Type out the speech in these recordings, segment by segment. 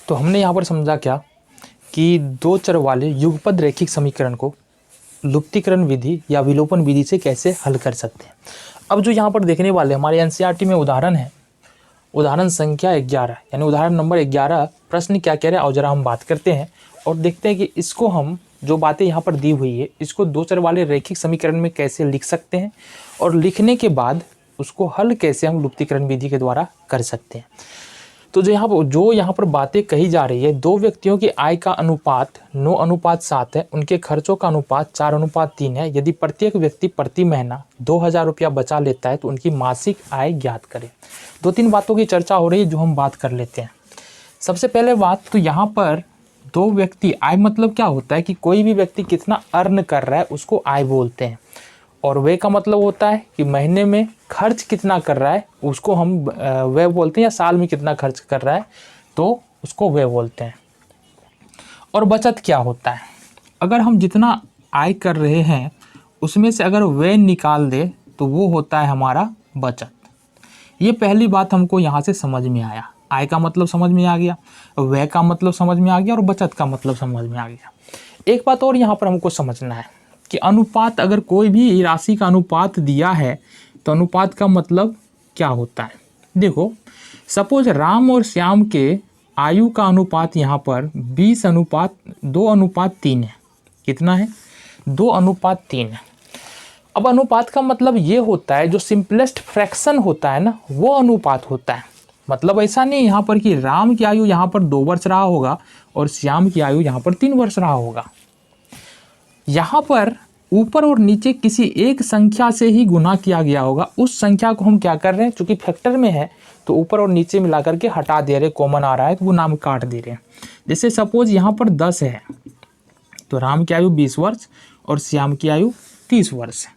तो हमने यहाँ पर समझा क्या कि दो चर वाले युगपद रैखिक समीकरण को लुप्तीकरण विधि या विलोपन विधि से कैसे हल कर सकते हैं। अब जो यहाँ पर देखने वाले हमारे एनसीईआरटी में उदाहरण है, उदाहरण संख्या 11 यानी उदाहरण नंबर 11, प्रश्न क्या कह रहे हैं और जरा हम बात करते हैं और देखते हैं कि इसको हम जो बातें यहाँ पर दी हुई है इसको दो चर वाले रैखिक समीकरण में कैसे लिख सकते हैं और लिखने के बाद उसको हल कैसे हम लुप्तीकरण विधि के द्वारा कर सकते हैं। तो जो यहाँ पर बातें कही जा रही है, दो व्यक्तियों की आय का अनुपात 9:7 है, उनके खर्चों का अनुपात 4:3 है। यदि प्रत्येक व्यक्ति प्रति महीना 2000 रुपया बचा लेता है तो उनकी मासिक आय ज्ञात करें। दो तीन बातों की चर्चा हो रही है जो हम बात कर लेते हैं। सबसे पहले बात तो यहाँ पर दो व्यक्ति, आय मतलब क्या होता है कि कोई भी व्यक्ति कितना अर्न कर रहा है उसको आय बोलते हैं, और व्यय का मतलब होता है कि महीने में खर्च कितना कर रहा है उसको हम व्यय बोलते हैं, या साल में कितना खर्च कर रहा है तो उसको व्यय बोलते हैं। और बचत क्या होता है, अगर हम जितना आय कर रहे हैं उसमें से अगर व्यय निकाल दे तो वो होता है हमारा बचत। ये पहली बात हमको यहाँ से समझ में आया। आय का मतलब समझ में आ गया, व्यय का मतलब समझ में आ गया और बचत का मतलब समझ में आ गया। एक बात और यहाँ पर हमको समझना है कि अनुपात, अगर कोई भी राशि का अनुपात दिया है तो अनुपात का मतलब क्या होता है। देखो, सपोज राम और श्याम के आयु का अनुपात यहाँ पर 2:3 है। कितना है? 2:3 है। अब अनुपात का मतलब ये होता है जो सिंपलेस्ट फ्रैक्शन होता है ना, वो अनुपात होता है। मतलब ऐसा नहीं यहाँ पर कि राम की आयु यहाँ पर 2 वर्ष रहा होगा और श्याम की आयु यहाँ पर 3 वर्ष रहा होगा। यहाँ पर ऊपर और नीचे किसी एक संख्या से ही गुना किया गया होगा। उस संख्या को हम क्या कर रहे हैं, चूंकि फैक्टर में है तो ऊपर और नीचे मिला करके हटा दे रहे, कॉमन आ रहा है तो वो नाम काट दे रहे हैं। जैसे सपोज यहाँ पर 10 है तो राम की आयु 20 वर्ष और श्याम की आयु 30 वर्ष है।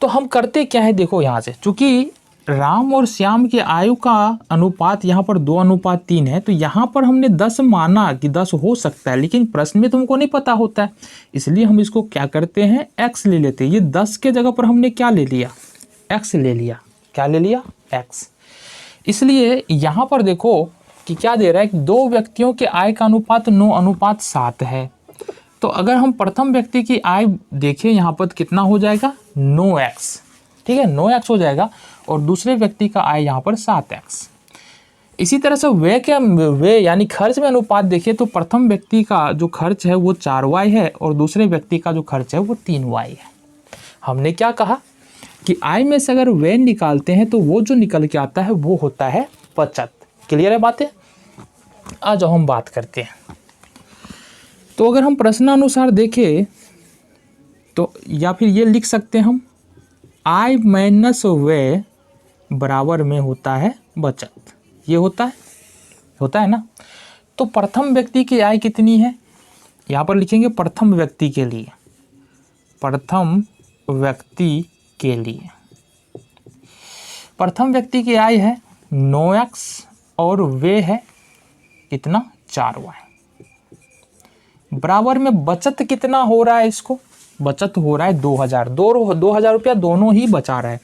तो हम करते क्या है, देखो यहाँ से, चूंकि राम और श्याम के आयु का अनुपात यहाँ पर 2:3 है तो यहाँ पर हमने 10 माना कि 10 हो सकता है, लेकिन प्रश्न में तुमको नहीं पता होता है, इसलिए हम इसको क्या करते हैं, x ले लेते हैं। ये 10 के जगह पर हमने क्या ले लिया, x ले लिया। क्या ले लिया, x। इसलिए यहाँ पर देखो कि क्या दे रहा है कि दो व्यक्तियों के आय का अनुपात 9:7 है। तो अगर हम प्रथम व्यक्ति की आय देखें यहाँ पर कितना हो जाएगा, 9x। ठीक है, 9x हो जाएगा, और दूसरे व्यक्ति का आय यहाँ पर 7x। इसी तरह से व्यय यानी खर्च में अनुपात देखिए तो प्रथम व्यक्ति का जो खर्च है वो 4y है और दूसरे व्यक्ति का जो खर्च है वो 3y है। हमने क्या कहा कि आय में से अगर व्यय निकालते हैं तो वो जो निकल के आता है वो होता है बचत। क्लियर है बातें? आ जाओ हम बात करते हैं। तो अगर हम प्रश्नानुसार देखें तो या फिर ये लिख सकते हैं हम, आय माइनस व्यय बराबर में होता है बचत। ये होता है ना। तो प्रथम व्यक्ति की आय कितनी है, यहाँ पर लिखेंगे प्रथम व्यक्ति के लिए। प्रथम व्यक्ति के लिए प्रथम व्यक्ति की आय है 9x और व्यय है कितना, 4y। बराबर में बचत कितना हो रहा है, इसको बचत हो रहा है 2000। 2000 रुपया दोनों ही बचा रहा है।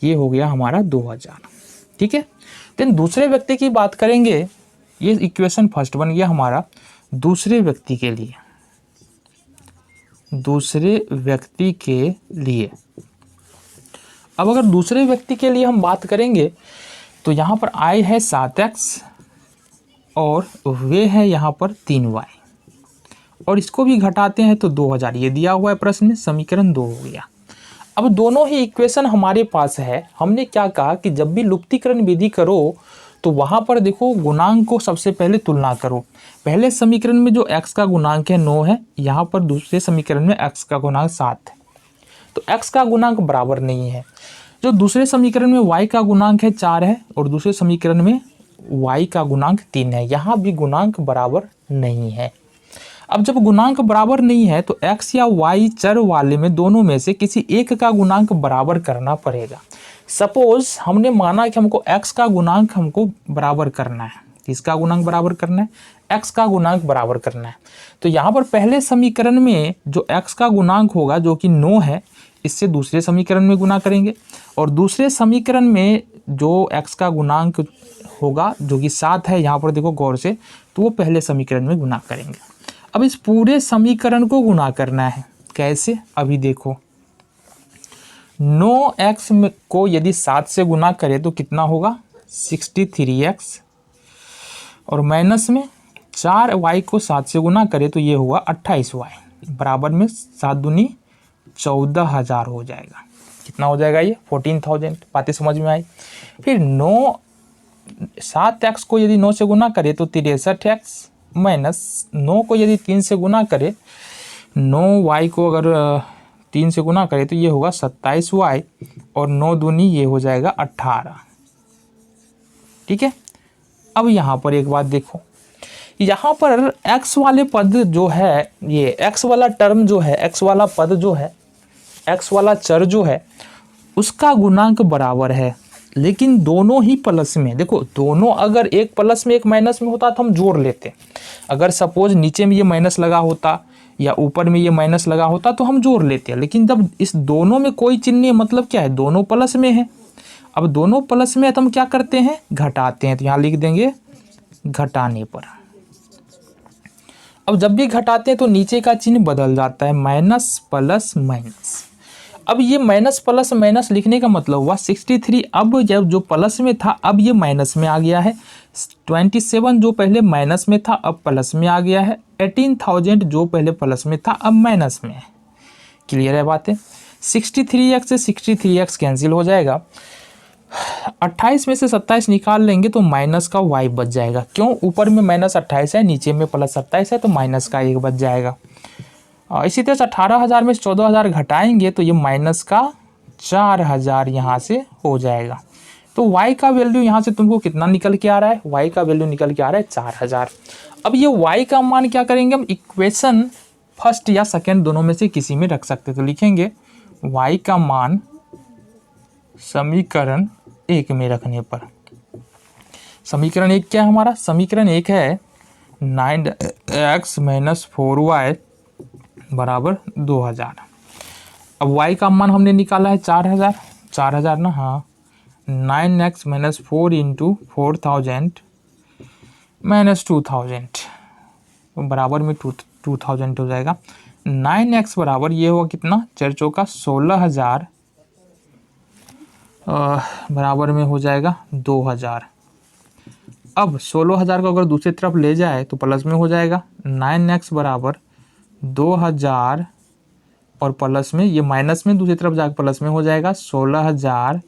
ये हो गया हमारा 2000। ठीक है। देन दूसरे व्यक्ति की बात करेंगे, ये इक्वेशन फर्स्ट बन गया हमारा दूसरे व्यक्ति के लिए। दूसरे व्यक्ति के लिए अब अगर दूसरे व्यक्ति के लिए हम बात करेंगे तो यहाँ पर आय है 7x और वे है यहाँ पर 3y, और इसको भी घटाते हैं तो 2000। ये दिया हुआ है प्रश्न में, समीकरण 2 हो गया। अब दोनों ही इक्वेशन हमारे पास है। हमने क्या कहा कि जब भी लुप्तीकरण विधि करो तो वहाँ पर देखो गुणांक को सबसे पहले तुलना करो। पहले समीकरण में जो x का गुणांक है 9 है, यहाँ पर दूसरे समीकरण में x का गुणांक 7 है, तो x का गुणांक बराबर नहीं है। जो दूसरे समीकरण में y का गुणांक है 4 है और दूसरे समीकरण में y का गुणांक 3 है, यहाँ भी गुणांक बराबर नहीं है। अब जब गुणांक बराबर नहीं है तो x या y चर वाले में दोनों में से किसी एक का गुणांक बराबर करना पड़ेगा। सपोज हमने माना कि हमको x का गुणांक हमको बराबर करना है। किसका गुणांक बराबर करना है, x का गुणांक बराबर करना है। तो यहाँ पर पहले समीकरण में जो x का गुणांक होगा जो कि 9 है, इससे दूसरे समीकरण में गुना करेंगे, और दूसरे समीकरण में जो x का गुणांक होगा जो कि 7 है, यहाँ पर देखो गौर से, तो वो पहले समीकरण में गुना करेंगे। अब इस पूरे समीकरण को गुना करना है, कैसे? अभी देखो 9x को यदि 7 से गुना करें तो कितना होगा 63x, और माइनस में 4y को 7 से गुना करें तो ये हुआ 28y, बराबर में 7 दूनी 14,000 हो जाएगा। कितना हो जाएगा ये 14,000। बातें समझ में आई? फिर 7x को यदि 9 से गुना करें तो 63x, माइनस 9 को यदि 3 से गुना करें, 9y को अगर 3 से गुना करें तो ये होगा 27y, और 9 दूनी ये हो जाएगा 18। ठीक है। अब यहाँ पर एक बात देखो, यहाँ पर x वाले पद जो है, ये x वाला टर्म जो है, x वाला पद जो है, x वाला चर जो है, उसका गुणांक बराबर है, लेकिन दोनों ही प्लस में। देखो दोनों, अगर एक प्लस में एक माइनस में होता तो हम जोड़ लेते। अगर सपोज नीचे में ये माइनस लगा होता या ऊपर में ये माइनस लगा होता तो हम जोड़ लेते हैं, लेकिन जब इस दोनों में कोई चिन्ह नहीं, मतलब क्या है, दोनों प्लस में है। अब दोनों प्लस में है तो हम क्या करते हैं, घटाते हैं। तो यहाँ लिख देंगे घटाने पर। अब जब भी घटाते हैं तो नीचे का चिन्ह बदल जाता है, माइनस प्लस माइनस। अब ये माइनस प्लस माइनस लिखने का मतलब हुआ 63, अब जब जो प्लस में था अब ये माइनस में आ गया है। 27 जो पहले माइनस में था अब प्लस में आ गया है। 18,000 जो पहले प्लस में था अब माइनस में है। क्लियर है बातें? 63x से 63x कैंसिल हो जाएगा। 28 में से 27 निकाल लेंगे तो माइनस का y बच जाएगा। क्यों? ऊपर में माइनस 28 है, नीचे में प्लस 27 है, तो माइनस का 1 बच जाएगा। इसी तरह से 18,000 में से 14,000 घटाएंगे तो ये माइनस का 4,000 यहाँ से हो जाएगा। तो y का वैल्यू यहाँ से तुमको कितना निकल के आ रहा है, y का वैल्यू निकल के आ रहा है 4,000। अब ये y का मान क्या करेंगे हम, इक्वेशन फर्स्ट या सेकंड दोनों में से किसी में रख सकते। तो लिखेंगे y का मान समीकरण 1 में रखने पर, समीकरण 1 क्या है हमारा, समीकरण 1 है 9x माइनस 4y बराबर 2000। अब y का मान हमने निकाला है 4,000 ना, हाँ, 9x माइनस 4 इंटू 4,000 माइनस 2,000 बराबर में 2,000 हो जाएगा। 9x बराबर ये होगा कितना, 4 चौका 16,000 बराबर में हो जाएगा 2,000। अब 16,000 को अगर दूसरी तरफ ले जाए तो प्लस में हो जाएगा। 9x बराबर 2,000 और प्लस में ये माइनस में दूसरी तरफ जाकर प्लस में हो जाएगा 16,000।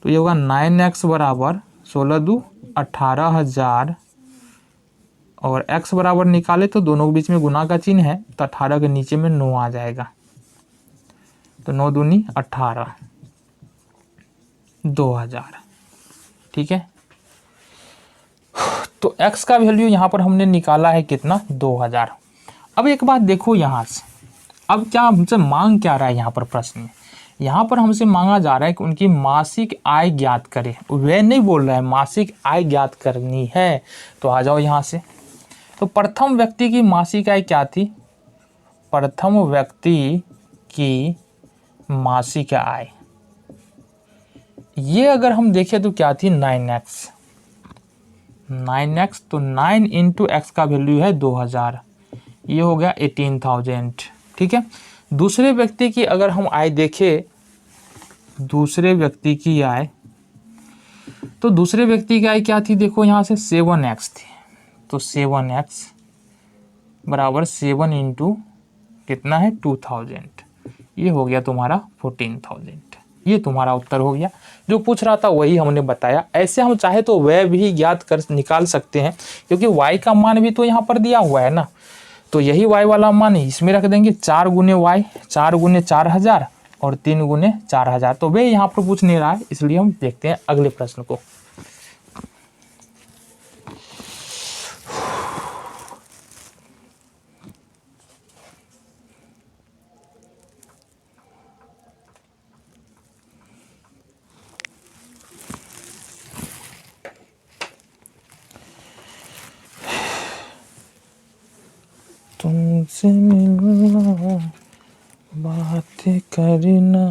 तो ये होगा 9x बराबर 16 दू 18,000, और x बराबर निकाले तो दोनों के बीच में गुना का चिन्ह है, तो 18 के नीचे में 9 आ जाएगा। तो 9 दूनी 18, 2000। ठीक है। तो x का वैल्यू यहाँ पर हमने निकाला है कितना, 2000। अब एक बात देखो यहाँ से, अब क्या हमसे मांग क्या रहा है यहाँ पर प्रश्न में, यहाँ पर हमसे मांगा जा रहा है कि उनकी मासिक आय ज्ञात करें। वह नहीं बोल रहा है मासिक आय ज्ञात करनी है। तो आ जाओ यहाँ से। तो प्रथम व्यक्ति की मासिक आय क्या थी, प्रथम व्यक्ति की मासिक आय ये अगर हम देखें तो क्या थी, 9x। तो 9 इंटू एक्स का वैल्यू है 2000, ये हो गया 18,000। ठीक है। दूसरे व्यक्ति की अगर हम आय देखें, दूसरे व्यक्ति की आय, तो दूसरे व्यक्ति की आय क्या थी, देखो यहाँ से 7x थी। तो 7x बराबर 7 इंटू कितना है 2000, ये हो गया तुम्हारा 14,000। ये तुम्हारा उत्तर हो गया। जो पूछ रहा था वही हमने बताया। ऐसे हम चाहे तो वह भी ज्ञात कर निकाल सकते हैं, क्योंकि y का मान भी तो यहाँ पर दिया हुआ है ना। तो यही y वाला मान इसमें रख देंगे, 4 गुने y, 4 गुने 4,000 और 3 गुने 4,000। तो वे यहाँ पर पूछ नहीं रहा है, इसलिए हम देखते हैं अगले प्रश्न को। तुमसे मिलना बातें करना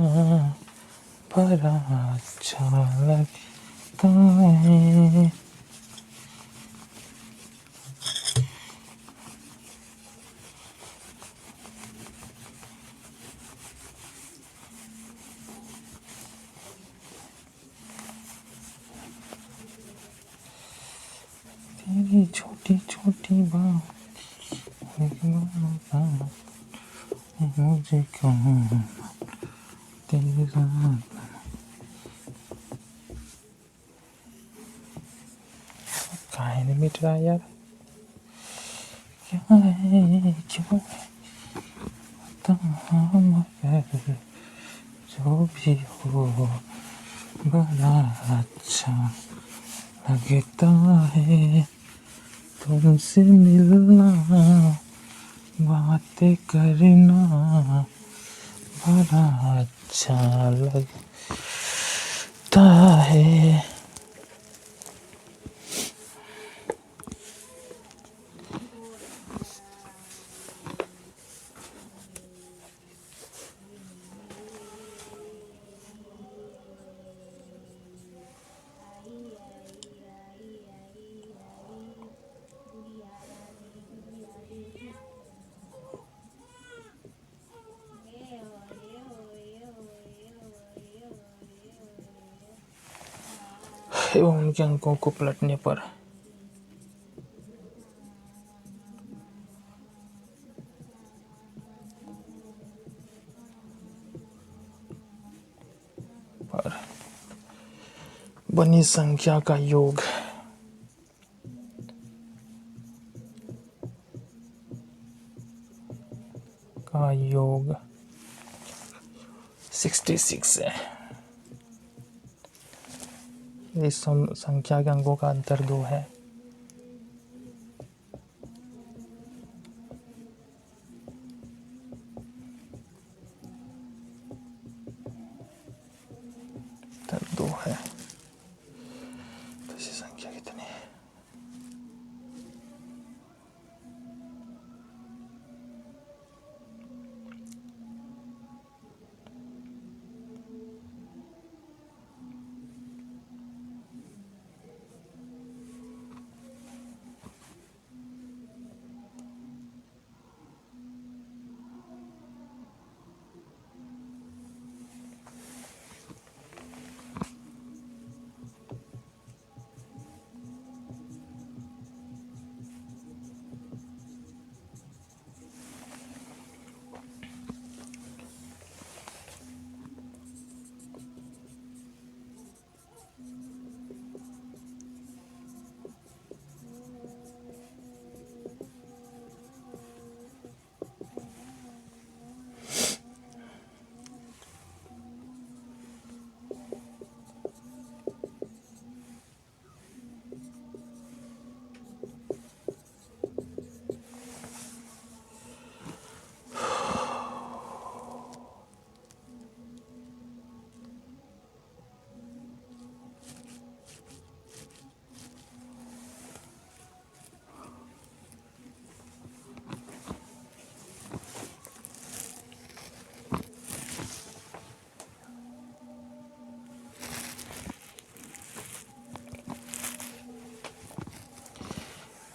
बड़ा अच्छा लगता है। तेरी छोटी छोटी बात मुझे कहाँ तेरे साथ काहे नहीं मिट रहा यार, क्या है क्यों मगर जो भी हो बड़ा अच्छा लगता है तुमसे मिलना, बातें करना बड़ा अच्छा लगता है। एवं उनके अंकों को पलटने पर बनी संख्या का योग का योग 66 है। इस संख्या के अंकों का अंतर 2 है। अंतर 2 है तो इसी संख्या कितनी है?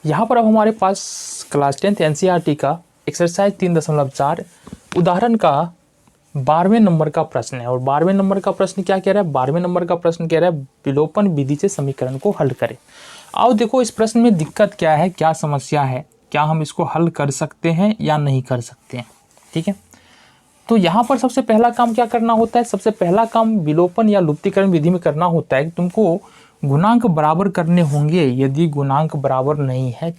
यहाँ पर अब हमारे पास क्लास 10th एनसीईआरटी का एक्सरसाइज 3.4 उदाहरण का 12वें नंबर का प्रश्न है। और 12वें नंबर का प्रश्न क्या कह रहा है? 12वें नंबर का प्रश्न कह रहा है विलोपन विधि से समीकरण को हल करें। आओ देखो इस प्रश्न में दिक्कत क्या है, क्या समस्या है, क्या हम इसको हल कर सकते हैं या नहीं कर सकते हैं। ठीक है, तो यहाँ पर सबसे पहला काम क्या करना होता है? सबसे पहला काम विलोपन या लुप्तीकरण विधि में करना होता है, तुमको गुणांक बराबर करने होंगे। यदि गुणांक बराबर नहीं है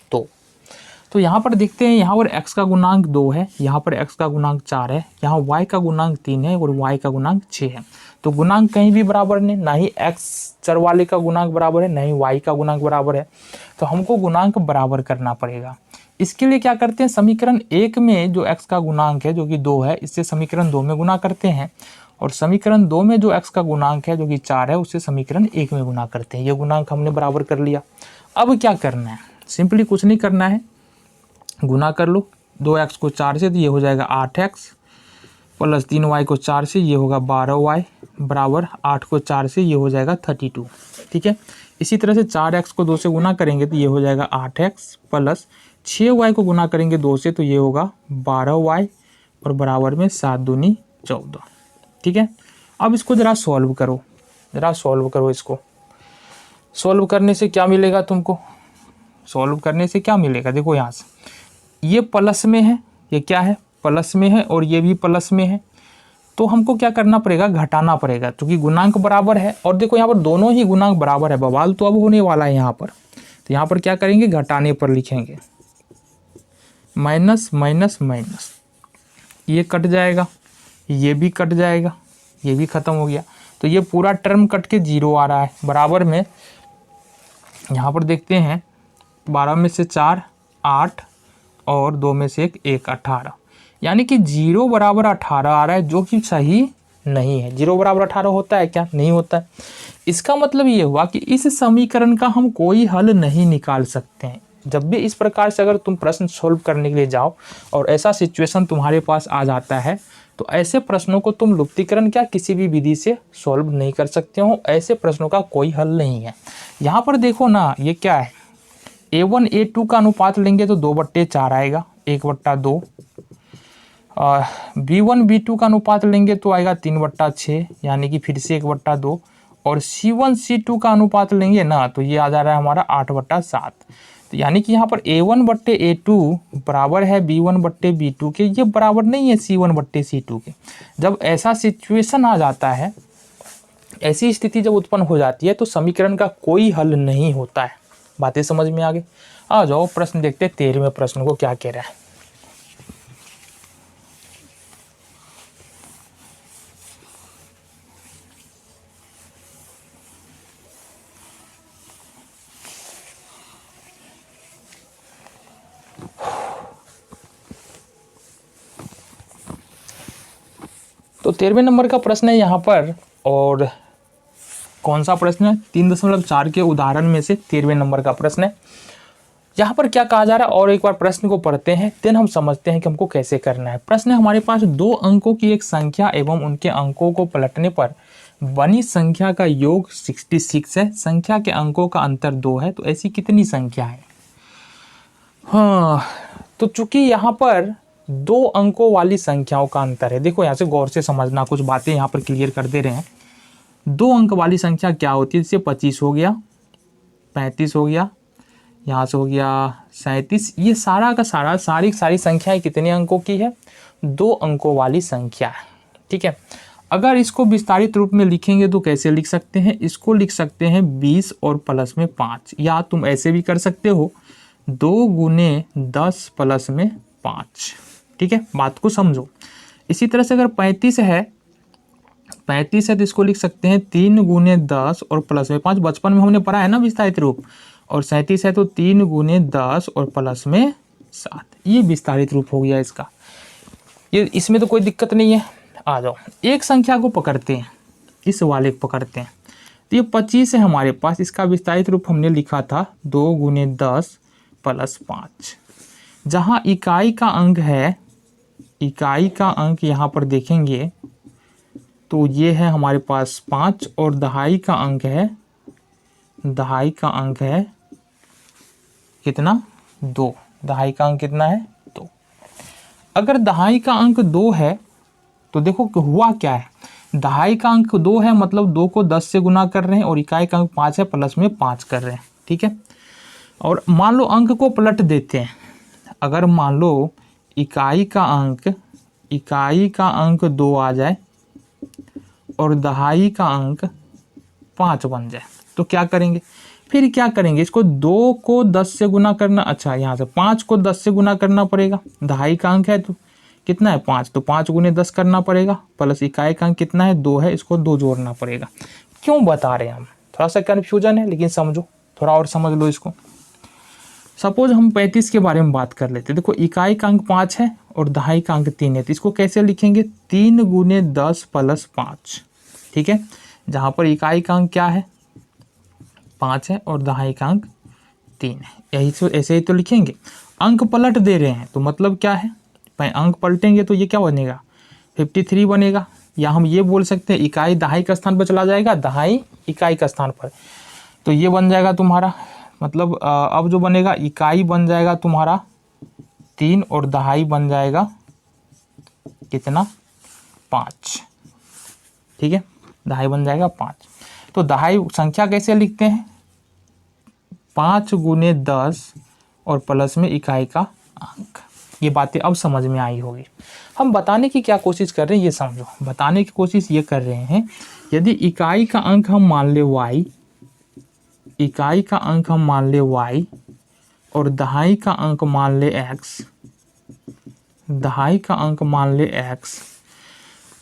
तो यहाँ पर देखते हैं, यहाँ पर x का गुणांक 2 है, यहाँ पर x का गुणांक 4 है, यहाँ y का गुणांक 3 है और y का गुणांक 6 है। तो गुणांक कहीं भी बराबर नहीं, ना ही x चर वाले का गुणांक बराबर है, ना ही y का गुणांक बराबर है। तो हमको गुणांक बराबर करना पड़ेगा। इसके लिए क्या करते हैं, समीकरण 1 में जो x का गुणांक है जो कि 2 है, इससे समीकरण 2 में गुणा करते हैं, और समीकरण 2 में जो x का गुणांक है जो कि 4 है उससे समीकरण 1 में गुणा करते हैं। ये गुणांक हमने बराबर कर लिया। अब क्या करना है, सिंपली कुछ नहीं करना है, गुना कर लो 2x को 4 से तो ये हो जाएगा 8x प्लस 3y को 4 से ये होगा 12y बराबर 8 को 4 से ये हो जाएगा 32। ठीक है, इसी तरह से 4x को 2 से गुना करेंगे तो ये हो जाएगा 8x प्लस 6y को गुना करेंगे 2 से तो ये होगा 12y और बराबर में 7 दूनी 14। ठीक है, अब इसको ज़रा सॉल्व करो, इसको सॉल्व करने से क्या मिलेगा तुमको? सॉल्व करने से क्या मिलेगा, देखो यहाँ से ये प्लस में है, ये क्या है प्लस में है, और ये भी प्लस में है, तो हमको क्या करना पड़ेगा, घटाना पड़ेगा, क्योंकि गुणांक बराबर है। और देखो यहाँ पर दोनों ही गुणांक बराबर है, बवाल तो अब होने वाला है यहाँ पर। तो यहाँ पर क्या करेंगे, घटाने पर लिखेंगे, माइनस माइनस माइनस, ये कट जाएगा, ये भी कट जाएगा, ये भी खत्म हो गया। तो ये पूरा टर्म कट के 0 आ रहा है। बराबर में यहाँ पर देखते हैं, 12 में से 4 8 और 2 में से 1 18, यानी कि 0 बराबर 18 आ रहा है, जो कि सही नहीं है। 0 बराबर 18 होता है क्या, नहीं होता है। इसका मतलब ये हुआ कि इस समीकरण का हम कोई हल नहीं निकाल सकते हैं। जब भी इस प्रकार से अगर तुम प्रश्न सोल्व करने के लिए जाओ और ऐसा सिचुएशन तुम्हारे पास आ जाता है, तो ऐसे प्रश्नों को तुम लुप्तीकरण क्या किसी भी विधि से सॉल्व नहीं कर सकते हो। ऐसे प्रश्नों का कोई हल नहीं है। यहाँ पर देखो ना, ये क्या है, A1 A2 का अनुपात लेंगे तो 2/4 आएगा, 1/2। B1 B2 का अनुपात लेंगे तो आएगा 3/6, यानी कि फिर से 1/2। और C1 C2 का अनुपात लेंगे ना, तो ये आ जा रहा है हमारा 8/7। तो यानी कि यहाँ पर A1/A2 बराबर है B1/B2 के, ये बराबर नहीं है C1/C2 के। जब ऐसा सिचुएशन आ जाता है, ऐसी स्थिति जब उत्पन्न हो जाती है, तो समीकरण का कोई हल नहीं होता है। बातें समझ में आ गई। आ जाओ प्रश्न देखते हैं, 13वें प्रश्न को क्या कह रहा है। तो 13वें नंबर का प्रश्न है यहाँ पर, और कौन सा प्रश्न है, 3.4 के उदाहरण में से 13वें नंबर का प्रश्न है। यहाँ पर क्या कहा जा रहा है, और एक बार प्रश्न को पढ़ते हैं, देन हम समझते हैं कि हमको कैसे करना है। प्रश्न है हमारे पास, 2 अंकों की एक संख्या एवं उनके अंकों को पलटने पर बनी संख्या का योग 66 है। संख्या के अंकों का अंतर 2 है, तो ऐसी कितनी संख्या है। हाँ, तो चूंकि यहाँ पर 2 अंकों वाली संख्याओं का अंतर है, देखो यहाँ से गौर से समझना, कुछ बातें यहाँ पर क्लियर कर दे रहे हैं। 2 अंक वाली संख्या क्या होती है, जैसे 25 हो गया, 35 हो गया, यहाँ से हो गया 37, ये सारा का सारा सारी संख्याएं कितने अंकों की है, 2 अंकों वाली संख्या है। ठीक है, अगर इसको विस्तारित रूप में लिखेंगे तो कैसे लिख सकते हैं, इसको लिख सकते हैं 20 और प्लस में 5, या तुम ऐसे भी कर सकते हो 2 गुने 10 प्लस में 5। ठीक है, बात को समझो। इसी तरह से अगर 35 है तो इसको लिख सकते हैं 3 गुने 10 और प्लस में 5, बचपन में हमने पढ़ा है ना विस्तारित रूप। और 37 है तो 3 गुने 10 और प्लस में 7, ये विस्तारित रूप हो गया इसका। ये इसमें तो कोई दिक्कत नहीं है। आ जाओ एक संख्या को पकड़ते हैं, इस वाले को पकड़ते हैं, तो ये 25 है हमारे पास, इसका विस्तारित रूप हमने लिखा था 2 गुने 10 प्लस 5। जहाँ इकाई का अंक है, इकाई का अंक यहाँ पर देखेंगे तो ये है हमारे पास 5, और दहाई का अंक है, दहाई का अंक है कितना, 2। दहाई का अंक कितना है, 2। अगर दहाई का अंक 2 है तो देखो हुआ क्या है, दहाई का अंक 2 है, मतलब 2 को 10 से गुना कर रहे हैं, और इकाई का अंक 5 है, प्लस में 5 कर रहे हैं। ठीक है, और मान लो अंक को पलट देते हैं। अगर मान लो इकाई का अंक 2 आ जाए और दहाई का अंक 5 बन जाए, तो क्या करेंगे, फिर क्या करेंगे, इसको 2 को 10 से गुना करना, अच्छा यहाँ से 5 को 10 से गुना करना पड़ेगा। दहाई का अंक है तो कितना है 5, तो 5 गुने 10 करना पड़ेगा, प्लस इकाई का अंक कितना है 2 है, इसको 2 जोड़ना पड़ेगा। क्यों बता रहे हैं हम, थोड़ा सा कन्फ्यूजन है, लेकिन समझो, थोड़ा और समझ लो इसको। सपोज हम 35 के बारे में बात कर लेते हैं। देखो इकाई का अंक 5 है और दहाई का अंक 3 है, तो इसको कैसे लिखेंगे, 3 गुने 10 प्लस 5। ठीक है, जहाँ पर इकाई का अंक क्या है 5 है और दहाई का अंक 3 है, यही तो ऐसे ही तो लिखेंगे। अंक पलट दे रहे हैं तो मतलब क्या है, अंक पलटेंगे तो ये क्या बनेगा 53 बनेगा, या हम ये बोल सकते हैं इकाई दहाई का स्थान पर चला जाएगा, दहाई इकाई का स्थान पर, तो ये बन जाएगा तुम्हारा, मतलब अब जो बनेगा इकाई बन जाएगा तुम्हारा 3 और दहाई बन जाएगा कितना 5। ठीक है, दहाई बन जाएगा 5। तो दहाई संख्या कैसे लिखते हैं, 5 गुने 10 और प्लस में इकाई का अंक। ये बातें अब समझ में आई होगी। हम बताने की क्या कोशिश कर रहे हैं ये समझो। बताने की कोशिश ये कर रहे हैं, यदि इकाई का अंक हम मान ले y, इकाई का अंक हम मान ले y और दहाई का अंक मान ले x, दहाई का अंक मान ले x,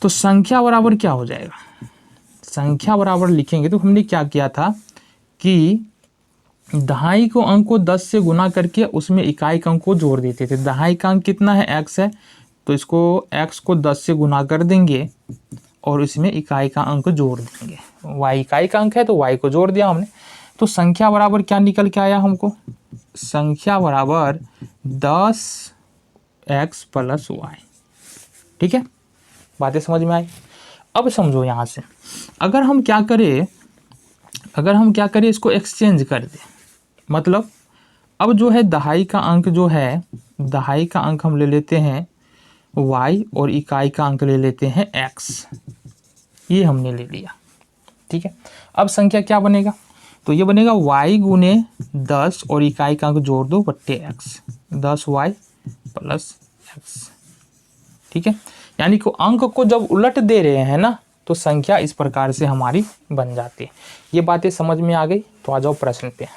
तो संख्या बराबर क्या हो जाएगा? संख्या बराबर लिखेंगे तो हमने क्या किया था कि दहाई को अंक को 10 से गुना करके उसमें इकाई का अंक को जोड़ देते थे। दहाई का अंक कितना है? x है, तो इसको x को 10 से गुना कर देंगे और इसमें इकाई का अंक जोड़ देंगे। y इकाई का अंक है तो y को जोड़ दिया हमने, तो संख्या बराबर क्या निकल के आया हमको? संख्या बराबर 10x प्लस y। ठीक है, बातें समझ में आई? अब समझो यहाँ से, अगर हम क्या करें इसको एक्सचेंज कर दें, मतलब अब जो है दहाई का अंक जो है, दहाई का अंक हम ले लेते हैं y और इकाई का अंक ले लेते हैं x, ये हमने ले लिया। ठीक है, अब संख्या क्या बनेगा? तो ये बनेगा y गुने 10 और इकाई का अंक जोड़ दो बट्टे x, 10y प्लस x। ठीक है, यानी कि अंक को जब उलट दे रहे हैं ना तो संख्या इस प्रकार से हमारी बन जाती है। ये बातें समझ में आ गई? तो आ जाओ प्रश्न पे।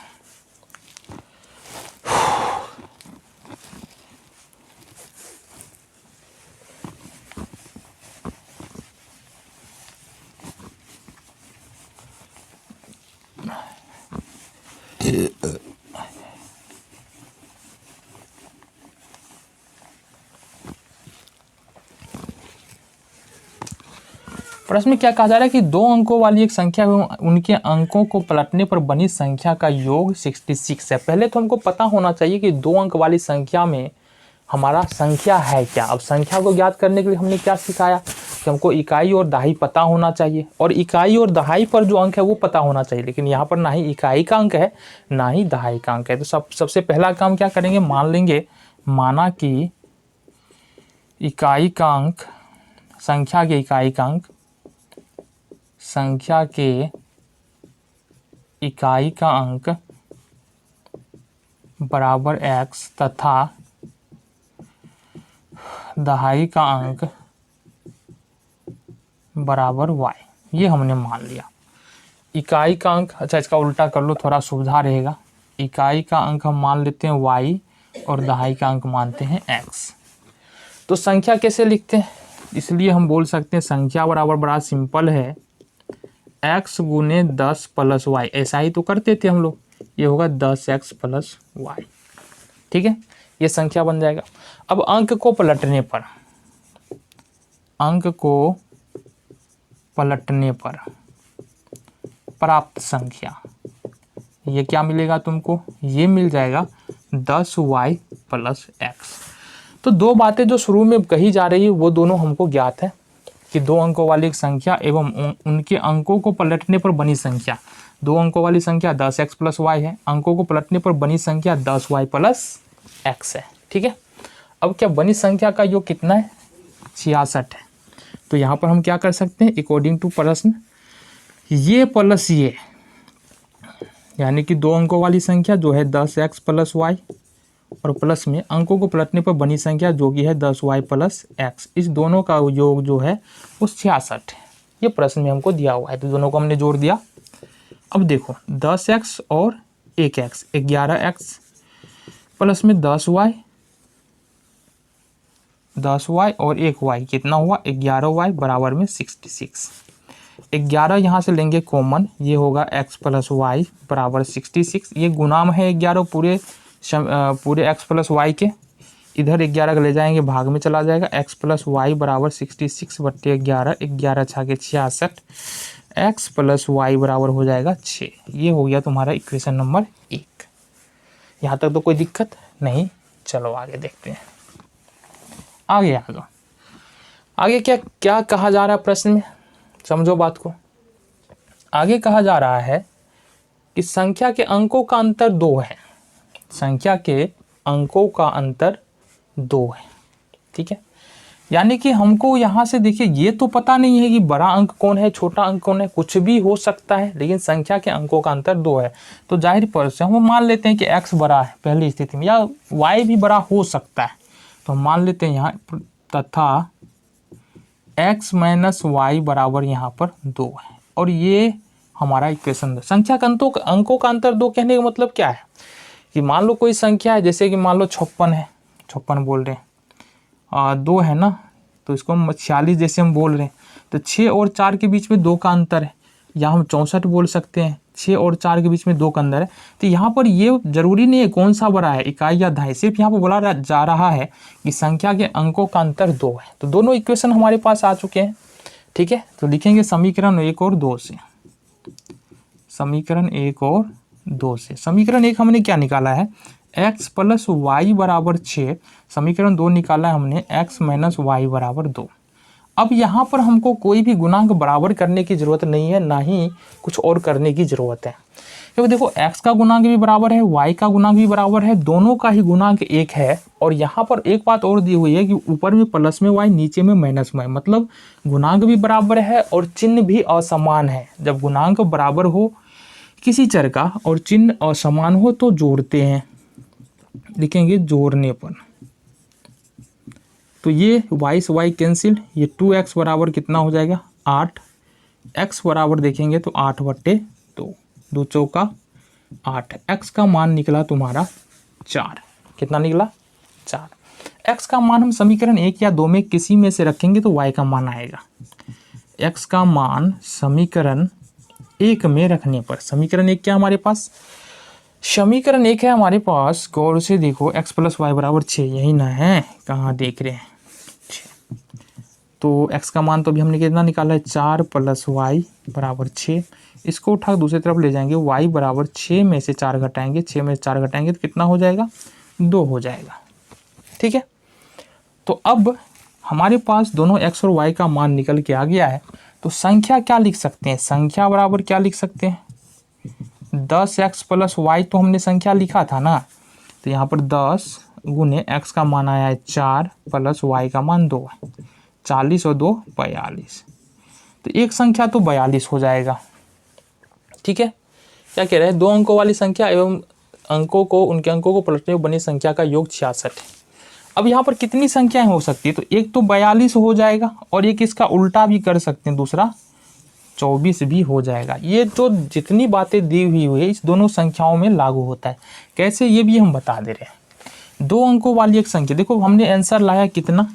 प्रश्न में क्या कहा जा रहा है कि दो अंकों वाली एक संख्या एवं उनके अंकों को पलटने पर बनी संख्या का योग 66 है। पहले तो हमको पता होना चाहिए कि दो अंक वाली संख्या में हमारा संख्या है क्या। अब संख्या को ज्ञात करने के लिए हमने क्या सिखाया कि हमको इकाई और दहाई पता होना चाहिए, और इकाई और दहाई पर जो अंक है वो पता होना चाहिए, लेकिन यहाँ पर ना ही इकाई का अंक है ना ही दहाई का अंक है। तो सबसे पहला काम क्या करेंगे, मान लेंगे, माना कि इकाई का अंक, संख्या के इकाई का अंक, संख्या के इकाई का अंक बराबर x तथा दहाई का अंक बराबर y। ये हमने मान लिया। इकाई का अंक, अच्छा इसका उल्टा कर लो, थोड़ा सुविधा रहेगा। इकाई का अंक हम मान लेते हैं y और दहाई का अंक मानते हैं x। तो संख्या कैसे लिखते हैं? इसलिए हम बोल सकते हैं संख्या बराबर, बड़ा सिंपल है, x गुने 10 प्लस y। ऐसा ही तो करते थे हम लोग, ये होगा 10x प्लस y। ठीक है, ये संख्या बन जाएगा। अब अंक को पलटने पर, अंक को पलटने पर प्राप्त संख्या, ये क्या मिलेगा तुमको? ये मिल जाएगा 10y प्लस x। तो दो बातें जो शुरू में कही जा रही है वो दोनों हमको ज्ञात है कि दो अंकों वाली एक संख्या एवं उनके अंकों को पलटने पर बनी संख्या, दो अंकों वाली संख्या 10x प्लस y है, अंकों को पलटने पर बनी संख्या 10y प्लस x है। ठीक है, अब क्या बनी संख्या का योग कितना है? 66 है। तो यहाँ पर हम क्या कर सकते हैं, अकॉर्डिंग टू प्रश्न, ये प्लस ये, यानी कि दो अंकों वाली संख्या जो है 10x प्लस y और प्लस में अंकों को पलटने पर बनी संख्या जो कि है 10y प्लस x, इस दोनों का योग जो है वो 66 है। ये प्रश्न में हमको दिया हुआ है, तो दोनों को हमने जोड़ दिया। अब देखो 10x और 1x 11x प्लस में 10y और 1y कितना हुआ 11y बराबर में 66। 11 यहाँ से लेंगे कॉमन, ये होगा x प्लस वाई बराबर 66। ये गुणाम है 11 पूरे x प्लस वाई के, इधर 11 का ले जाएंगे भाग में चला जाएगा, x प्लस वाई बराबर 66 बट्टे 11, 11 छाके 66, x प्लस वाई बराबर हो जाएगा 6। ये हो गया तुम्हारा इक्वेशन नंबर 1। यहाँ तक तो कोई दिक्कत नहीं। चलो आगे देखते हैं, आगे आ जाओ। आगे क्या क्या कहा जा रहा है प्रश्न में, समझो बात को। आगे कहा जा रहा है कि संख्या के अंकों का अंतर 2 है, संख्या के अंकों का अंतर 2 है। ठीक है, यानी कि हमको यहाँ से देखिए ये तो पता नहीं है कि बड़ा अंक कौन है छोटा अंक कौन है, कुछ भी हो सकता है, लेकिन संख्या के अंकों का अंतर 2 है। तो जाहिर पर से हम मान लेते हैं कि x बड़ा है पहली स्थिति में, या y भी बड़ा हो सकता है। तो हम मान लेते हैं यहाँ तथा x माइनस वाई बराबर यहाँ पर 2 है, और ये हमारा इक्वेशन 2। संख्या के अंकों का अंतर 2 कहने का मतलब क्या है कि मान लो कोई संख्या है, जैसे कि मान लो 56 है, 56 बोल रहे हैं, 2 है ना, तो इसको हम 46 जैसे हम बोल रहे हैं, तो 6 और 4 के बीच में 2 का अंतर है, या हम 64 बोल सकते हैं, 6 और 4 के बीच में 2 का अंतर है। तो यहाँ पर ये जरूरी नहीं है कौन सा बड़ा है, इकाई या दहाई, सिर्फ यहाँ पर बोला जा रहा है कि संख्या के अंकों का अंतर 2 है। तो दोनों इक्वेशन हमारे पास आ चुके हैं, ठीक है। तो लिखेंगे समीकरण 1 और 2 से, समीकरण 1 और 2 से। समीकरण 1 हमने क्या निकाला है, x प्लस वाई बराबर 6। समीकरण 2 निकाला है हमने x माइनस वाई बराबर 2। अब यहाँ पर हमको कोई भी गुणांक बराबर करने की जरूरत नहीं है, ना ही कुछ और करने की जरूरत है, क्योंकि देखो x का गुणांक भी बराबर है, y का गुणांक भी बराबर है, दोनों का ही गुणांक 1 है। और यहाँ पर एक बात और दी हुई है कि ऊपर में प्लस में y, नीचे में माइनस में, मतलब गुणांक भी बराबर है और चिन्ह भी असमान है। जब गुणांक बराबर हो किसी चर का और चिन्ह असमान हो तो जोड़ते हैं, लिखेंगे जोड़ने पर। तो ये y से y कैंसिल, ये 2x बराबर कितना हो जाएगा 8, x बराबर देखेंगे तो 8/2, 2 चौका 8, x का मान निकला तुम्हारा 4। कितना निकला 4। x का मान हम समीकरण 1 या 2 में किसी में से रखेंगे तो y का मान आएगा। x का मान समीकरण 1 में रखने पर, समीकरण 1 क्या हमारे पास, समीकरण 1 है हमारे पास, गौर से देखो x प्लस वाई बराबर 6, यही ना है, कहाँ देख रहे हैं 6। तो x का मान तो अभी हमने कितना निकाला है 4 प्लस वाई बराबर 6। इसको उठा दूसरी तरफ ले जाएंगे, y बराबर 6 में से 4 घटाएंगे, 6 में से 4 घटाएंगे तो कितना हो जाएगा 2 हो जाएगा, ठीक है। तो अब हमारे पास दोनों x और y का मान निकल के आ गया है। तो संख्या क्या लिख सकते हैं, संख्या बराबर क्या लिख सकते हैं 10x प्लस वाई, तो हमने संख्या लिखा था ना, तो यहाँ पर 10 गुने x का मान आया है 4 प्लस y का मान 2 है, 40 और 2 42। तो एक संख्या तो 42 हो जाएगा, ठीक है। क्या कह रहे हैं, 2 अंकों वाली संख्या एवं अंकों को, उनके अंकों को पलटने में बनी संख्या का योग 66 है। अब यहाँ पर कितनी संख्याएं हो सकती है, तो एक तो 42 हो जाएगा, और एक इसका उल्टा भी कर सकते हैं, दूसरा 24 भी हो जाएगा। ये जो जितनी बातें दी हुई है इस दोनों संख्याओं में लागू होता है। कैसे, ये भी हम बता दे रहे हैं। 2 अंकों वाली एक संख्या, देखो हमने आंसर लाया कितना,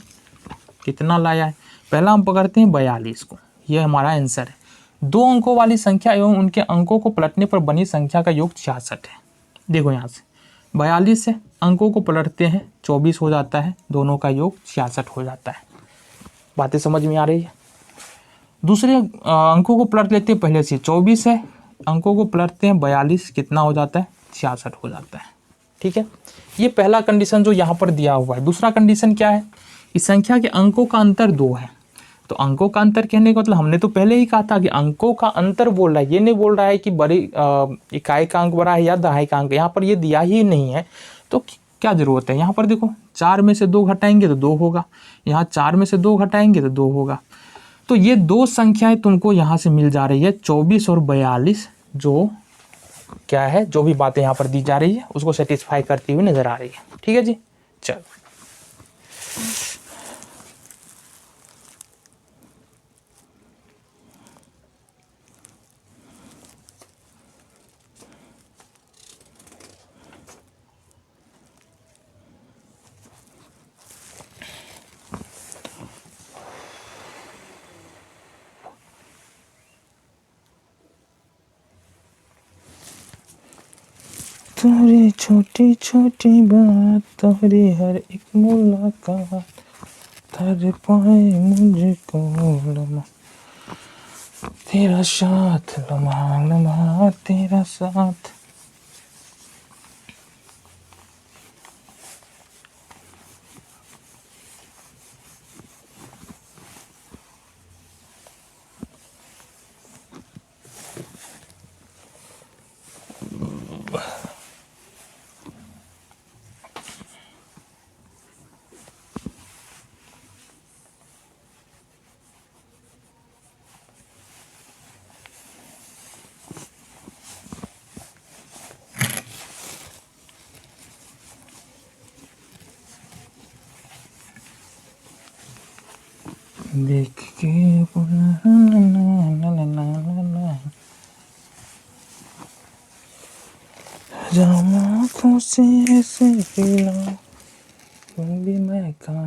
कितना लाया है, पहला हम पकड़ते हैं 42 को, ये हमारा आंसर है। 2 अंकों वाली संख्या एवं उनके अंकों को पलटने पर बनी संख्या का योग 66 है। देखो यहाँ से 42 है, अंकों को पलटते हैं 24 हो जाता है, दोनों का योग 66 हो जाता है। बातें समझ में आ रही है। दूसरे अंकों को पलट लेते हैं, पहले से 24 है, अंकों को पलटते हैं 42, कितना हो जाता है 66 हो जाता है, ठीक है। ये पहला कंडीशन जो यहाँ पर दिया हुआ है। दूसरा कंडीशन क्या है, इस संख्या के अंकों का अंतर 2 है। तो अंकों का अंतर कहने का मतलब हमने तो पहले ही कहा था कि अंकों का अंतर बोल रहा है, ये नहीं बोल रहा है कि बड़ी इकाई का अंक बड़ा है या दहाई का अंक, यहाँ पर ये दिया ही नहीं है। तो क्या जरूरत है, यहाँ पर देखो 4 में से 2 घटाएंगे तो 2 होगा, यहाँ 4 में से 2 घटाएंगे तो 2 होगा। तो ये 2 संख्याएं तुमको यहाँ से मिल जा रही है 24 और 42, जो क्या है, जो भी बातें यहाँ पर दी जा रही है उसको सेटिस्फाई करती हुई नजर आ रही है, ठीक है जी। चलो तुम्हारी छोटी छोटी बात, तुम्हारी हर एक मुलाकात, तेरे पाए मुझको लम्हा, तेरा साथ लम्हा लम्हा तेरा साथ। देख के आँखों से ऐसे पिला भी मैं